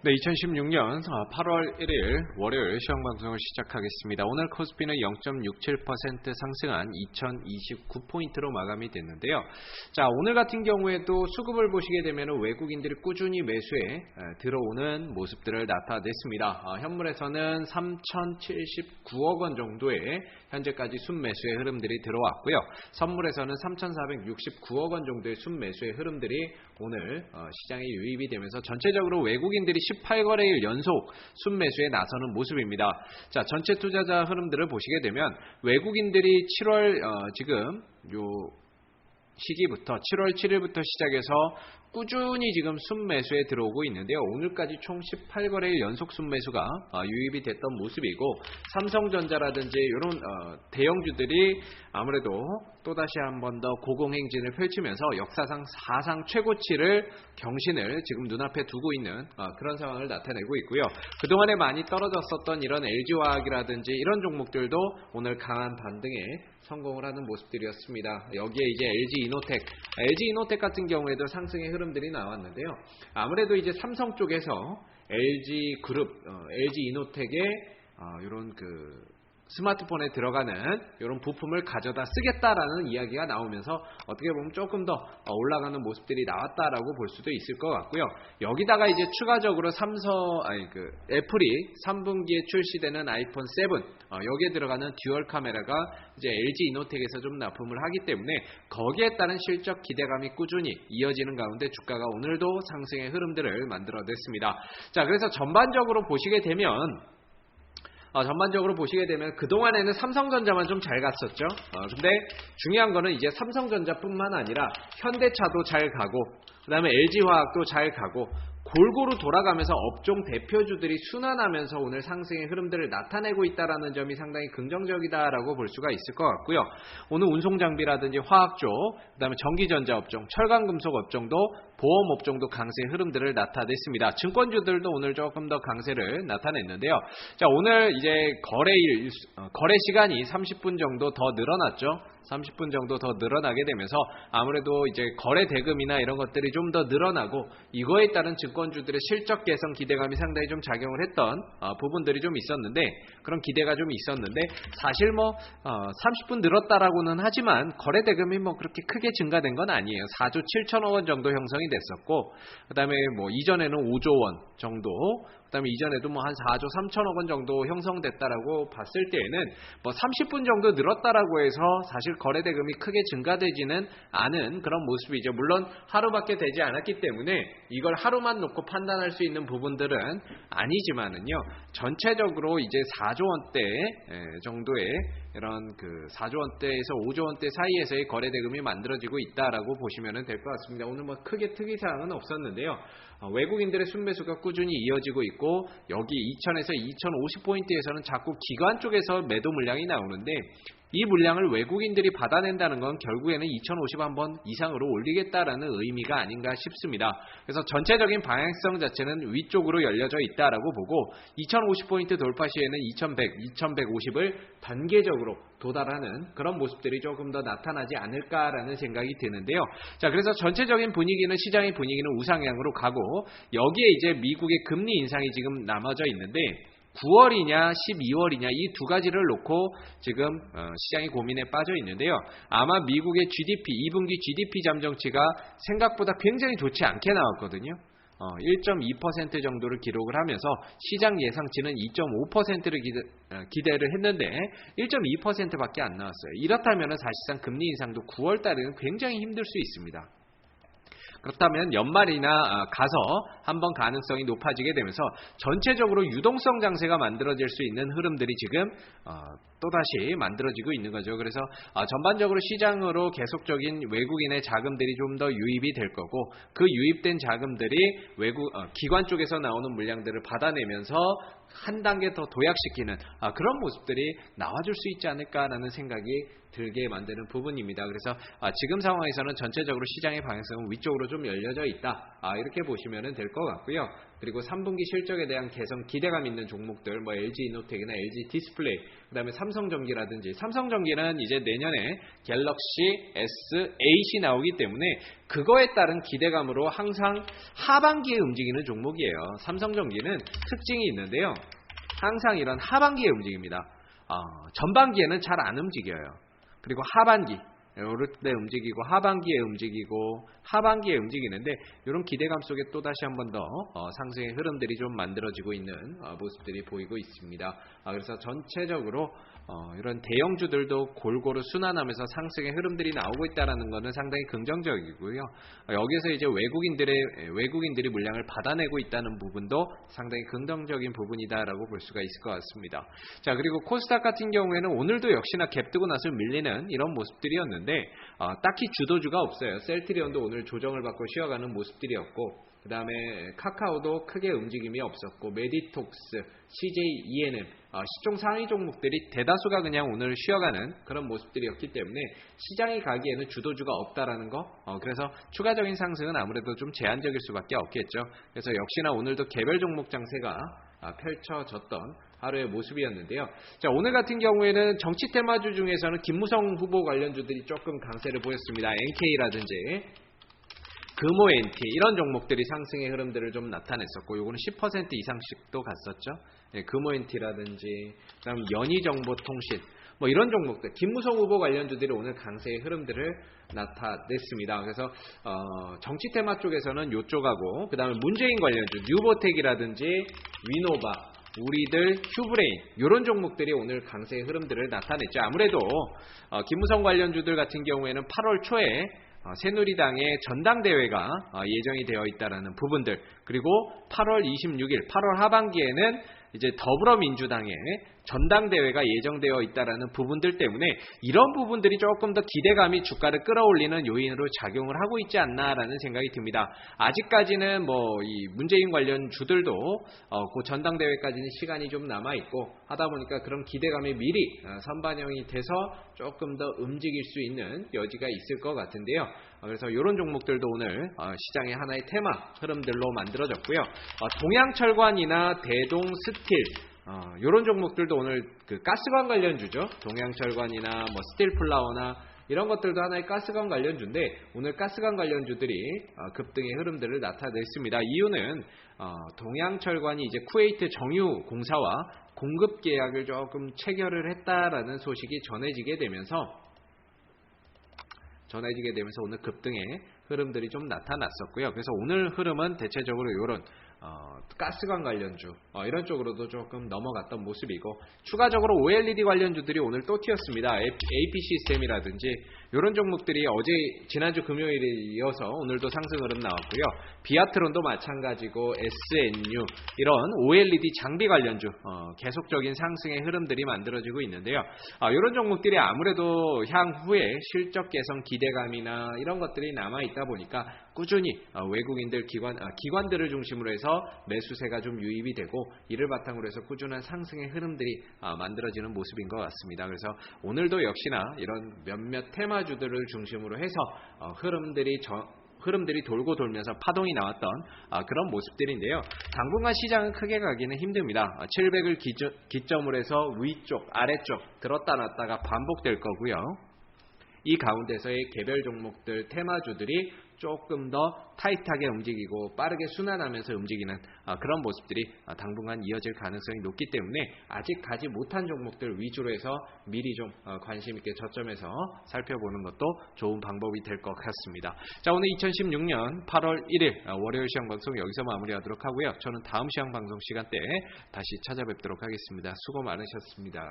네, 2016년 8월 1일 월요일 시황방송을 시작하겠습니다. 오늘 코스피는 0.67% 상승한 2029포인트로 마감이 됐는데요. 자, 오늘 같은 경우에도 수급을 보시게 되면 외국인들이 꾸준히 매수에 들어오는 모습들을 나타냈습니다. 현물에서는 3,079억 원 정도의 현재까지 순매수의 흐름들이 들어왔고요. 선물에서는 3,469억 원 정도의 순매수의 흐름들이 오늘 시장에 유입이 되면서 전체적으로 외국인들이 18거래일 연속 순매수에 나서는 모습입니다. 자, 전체 투자자 흐름들을 보시게 되면 외국인들이 7월 지금 요 시기부터 7월 7일부터 시작해서 꾸준히 지금 순매수에 들어오고 있는데요. 오늘까지 총 18거래일 연속 순매수가 유입이 됐던 모습이고, 삼성전자라든지 이런 대형주들이 아무래도 또다시 한 번 더 고공행진을 펼치면서 역사상 사상 최고치를 경신을 지금 눈앞에 두고 있는 그런 상황을 나타내고 있고요. 그동안에 많이 떨어졌었던 이런 LG화학이라든지 이런 종목들도 오늘 강한 반등에 성공을 하는 모습들이었습니다. 여기에 이제 LG이노텍 같은 경우에도 상승의 흐름들이 나왔는데요. 아무래도 이제 삼성 쪽에서 LG그룹, LG이노텍의 이런 스마트폰에 들어가는 이런 부품을 가져다 쓰겠다라는 이야기가 나오면서 어떻게 보면 조금 더 올라가는 모습들이 나왔다라고 볼 수도 있을 것 같고요. 여기다가 이제 추가적으로 애플이 3분기에 출시되는 아이폰 7 여기에 들어가는 듀얼 카메라가 이제 LG 이노텍에서 좀 납품을 하기 때문에 거기에 따른 실적 기대감이 꾸준히 이어지는 가운데 주가가 오늘도 상승의 흐름들을 만들어냈습니다. 자, 그래서 전반적으로 보시게 되면 그동안에는 삼성전자만 좀 잘 갔었죠. 근데 중요한 거는 이제 삼성전자뿐만 아니라 현대차도 잘 가고, 그 다음에 LG화학도 잘 가고, 골고루 돌아가면서 업종 대표주들이 순환하면서 오늘 상승의 흐름들을 나타내고 있다는 점이 상당히 긍정적이다라고 볼 수가 있을 것 같고요. 오늘 운송장비라든지 화학 쪽, 그 다음에 전기전자 업종, 철강금속 업종도, 보험 업종도 강세의 흐름들을 나타냈습니다. 증권주들도 오늘 조금 더 강세를 나타냈는데요. 자, 오늘 이제 거래 시간이 30분 정도 더 늘어났죠. 30분 정도 더 늘어나게 되면서 아무래도 이제 거래 대금이나 이런 것들이 좀 더 늘어나고, 이거에 따른 증권주들의 실적 개선 기대감이 상당히 좀 작용을 했던 부분들이 좀 있었는데, 그런 기대가 좀 있었는데, 사실 30분 늘었다라고는 하지만 거래 대금이 그렇게 크게 증가된 건 아니에요. 4조 7천억 원 정도 형성이 됐었고, 그 다음에 이전에는 5조 원 정도, 그 다음에 이전에도 한 4조 3천억 원 정도 형성됐다라고 봤을 때에는 30분 정도 늘었다라고 해서 사실 거래 대금이 크게 증가되지는 않은 그런 모습이죠. 물론 하루밖에 되지 않았기 때문에 이걸 하루만 놓고 판단할 수 있는 부분들은 아니지만은요, 전체적으로 이제 4조 원대 정도의 이런 4조 원대에서 5조 원대 사이에서의 거래 대금이 만들어지고 있다라고 보시면 될 것 같습니다. 오늘 크게 특이사항은 없었는데요. 외국인들의 순매수가 꾸준히 이어지고 있고, 여기 2000에서 2050포인트에서는 자꾸 기관 쪽에서 매도 물량이 나오는데, 이 물량을 외국인들이 받아낸다는 건 결국에는 2050 한번 이상으로 올리겠다라는 의미가 아닌가 싶습니다. 그래서 전체적인 방향성 자체는 위쪽으로 열려져 있다라고 보고, 2050포인트 돌파 시에는 2100, 2150을 단계적으로 도달하는 그런 모습들이 조금 더 나타나지 않을까라는 생각이 드는데요. 자, 그래서 전체적인 시장의 분위기는 우상향으로 가고, 여기에 이제 미국의 금리 인상이 지금 남아져 있는데, 9월이냐 12월이냐 이 두 가지를 놓고 지금 시장이 고민에 빠져 있는데요. 아마 미국의 GDP, 2분기 GDP 잠정치가 생각보다 굉장히 좋지 않게 나왔거든요. 1.2% 정도를 기록을 하면서 시장 예상치는 2.5%를 기대를 했는데 1.2%밖에 안 나왔어요. 이렇다면 사실상 금리 인상도 9월 달에는 굉장히 힘들 수 있습니다. 그렇다면 연말이나 가서 한번 가능성이 높아지게 되면서 전체적으로 유동성 장세가 만들어질 수 있는 흐름들이 지금 또다시 만들어지고 있는 거죠. 그래서 전반적으로 시장으로 계속적인 외국인의 자금들이 좀 더 유입이 될 거고, 그 유입된 자금들이 기관 쪽에서 나오는 물량들을 받아내면서 한 단계 더 도약시키는 그런 모습들이 나와줄 수 있지 않을까라는 생각이 들게 만드는 부분입니다. 그래서 지금 상황에서는 전체적으로 시장의 방향성은 위쪽으로 좀 열려져 있다, 이렇게 보시면 될 것 같고요. 그리고 3분기 실적에 대한 개선 기대감 있는 종목들, LG 이노텍이나 LG 디스플레이, 그다음에 삼성전기라든지 삼성전기는 이제 내년에 갤럭시 S8이 나오기 때문에 그거에 따른 기대감으로 항상 하반기에 움직이는 종목이에요. 삼성전기는 특징이 있는데요. 항상 이런 하반기에 움직입니다. 전반기에는 잘 안 움직여요. 그리고 하반기 오를 때 움직이고 하반기에 움직이고 하반기에 움직이는데 이런 기대감 속에 또다시 한 번 더 상승의 흐름들이 좀 만들어지고 있는 모습들이 보이고 있습니다. 그래서 전체적으로 이런 대형주들도 골고루 순환하면서 상승의 흐름들이 나오고 있다는 것은 상당히 긍정적이고요. 여기서 이제 외국인들이 물량을 받아내고 있다는 부분도 상당히 긍정적인 부분이다라고 볼 수가 있을 것 같습니다. 자, 그리고 코스닥 같은 경우에는 오늘도 역시나 갭 뜨고 나서 밀리는 이런 모습들이었는데 딱히 주도주가 없어요. 셀트리온도 오늘 조정을 받고 쉬어가는 모습들이었고, 그 다음에 카카오도 크게 움직임이 없었고, 메디톡스, CJ ENM 시총 상위 종목들이 대다수가 그냥 오늘 쉬어가는 그런 모습들이었기 때문에 시장이 가기에는 주도주가 없다라는 거, 그래서 추가적인 상승은 아무래도 좀 제한적일 수밖에 없겠죠. 그래서 역시나 오늘도 개별 종목 장세가 펼쳐졌던 하루의 모습이었는데요. 자, 오늘 같은 경우에는 정치 테마주 중에서는 김무성 후보 관련주들이 조금 강세를 보였습니다. NK라든지 금호 NT 이런 종목들이 상승의 흐름들을 좀 나타냈었고, 요거는 10% 이상씩도 갔었죠. 금호 NT라든지 그다음 연희정보통신 뭐 이런 종목들, 김무성 후보 관련주들이 오늘 강세의 흐름들을 나타냈습니다. 그래서 정치 테마 쪽에서는 요쪽하고, 그 다음에 문재인 관련주 뉴보텍이라든지 위노바, 우리들, 휴브레인 이런 종목들이 오늘 강세의 흐름들을 나타냈죠. 아무래도 김무성 관련주들 같은 경우에는 8월 초에 새누리당의 전당대회가 예정이 되어 있다는 부분들, 그리고 8월 26일 8월 하반기에는 이제 더불어민주당의 전당대회가 예정되어 있다는 부분들 때문에 이런 부분들이 조금 더 기대감이 주가를 끌어올리는 요인으로 작용을 하고 있지 않나라는 생각이 듭니다. 아직까지는 뭐 이 문재인 관련 주들도 그 전당대회까지는 시간이 좀 남아 있고 하다 보니까 그런 기대감이 미리 선반영이 돼서 조금 더 움직일 수 있는 여지가 있을 것 같은데요. 그래서 이런 종목들도 오늘 시장의 하나의 테마 흐름들로 만들어졌고요. 동양철관이나 대동스틸 이런 종목들도 오늘 그 가스관 관련주죠. 동양철관이나 뭐 스틸플라워나 이런 것들도 하나의 가스관 관련주인데 오늘 가스관 관련주들이 급등의 흐름들을 나타냈습니다. 이유는 동양철관이 이제 쿠웨이트 정유공사와 공급 계약을 조금 체결을 했다라는 소식이 전해지게 되면서 오늘 급등의 흐름들이 좀 나타났었고요. 그래서 오늘 흐름은 대체적으로 이런 가스관 관련주 이런 쪽으로도 조금 넘어갔던 모습이고, 추가적으로 OLED 관련주들이 오늘 또 튀었습니다. AP 시스템이라든지 이런 종목들이 지난주 금요일에 이어서 오늘도 상승 흐름 나왔고요. 비아트론도 마찬가지고 SNU 이런 OLED 장비 관련주 계속적인 상승의 흐름들이 만들어지고 있는데요. 이런 종목들이 아무래도 향후에 실적 개선 기대감이나 이런 것들이 남아있다 보니까 꾸준히 외국인들 기관들을 중심으로 해서 매수세가 좀 유입이 되고, 이를 바탕으로 해서 꾸준한 상승의 흐름들이 만들어지는 모습인 것 같습니다. 그래서 오늘도 역시나 이런 몇몇 테마주들을 중심으로 해서 흐름들이 돌고 돌면서 파동이 나왔던 그런 모습들인데요. 당분간 시장은 크게 가기는 힘듭니다. 700을 기점으로 해서 위쪽, 아래쪽 들었다 놨다가 반복될 거고요. 이 가운데서의 개별 종목들, 테마주들이 조금 더 타이트하게 움직이고 빠르게 순환하면서 움직이는 그런 모습들이 당분간 이어질 가능성이 높기 때문에 아직 가지 못한 종목들 위주로 해서 미리 좀 관심 있게 저점에서 살펴보는 것도 좋은 방법이 될 것 같습니다. 자, 오늘 2016년 8월 1일 월요일 시황 방송 여기서 마무리하도록 하고요. 저는 다음 시황 방송 시간대에 다시 찾아뵙도록 하겠습니다. 수고 많으셨습니다.